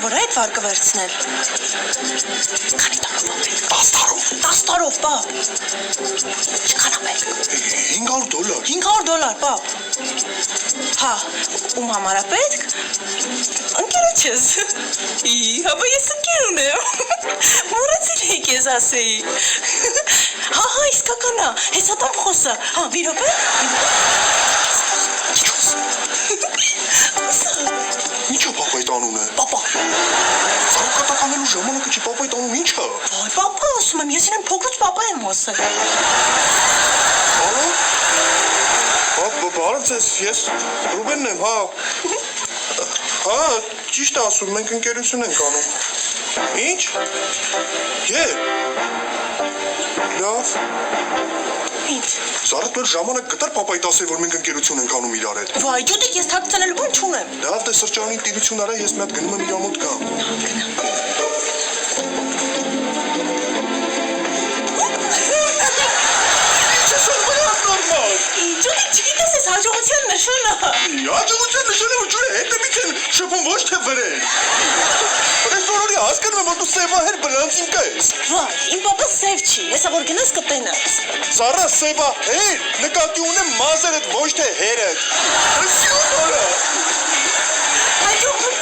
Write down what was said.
Որ այդ վարկը վերցնել։ Քանի տարով ապրեք։ 10 տարով։ 10 տարով, պապ։ Չքան ապրեք։ $500։ $500, պապ։ Հա, ում համար է պետք։ Ընկերոջս։ Հապա ես ընկեր ունեմ։ Մոռացել էի քեզ ասեի։ Հա, իսկական է։ Հեսա տամ խոսը։ Հա, մի րոպե։ Ինչա պապայդ անունը։ Պապա։ Զարգատականելու ժամանակը չի պապայդ անուն ինչա։ Այ, պապա ասում եմ, ես իրեն փոքրուց պապա եմ ասել։ Բարև ձեզ, ես Ռուբենն եմ, հա։ Հա, ճիշտ ասում, մենք ընկերություն ենք անում։ Ինչ։ Եվ։ Լավ։ Ինչ։ Զարդ մեր ժամանակ գտար պապայդ ասել, որ մենք ընկերություն ենք անում իրար հետ։ Վայ, ջուտիկ, ես թաքցնելու բան չունեմ։ Լավ, դե սրճարանի տիրություն արա, ես մի հատ գնում եմ իր մոտ գամ։ Ջուտիկ, չգիտես ես հաջողության նշանը։ Հաջողության նշանը որ ջուրը հետևից են շփում ոչ թե վրեն։ Բայց որորի հասկանում եմ, որ դու սևահեր բլանցին կայես։ Վայ, իմ պապա սև չի, հեսա որ գնաս կտենաս։ Զառա սևահեր, նկատի ունեմ մազերդ ոչ թե հերդ։ Ասյուն արա։ Հաջողություն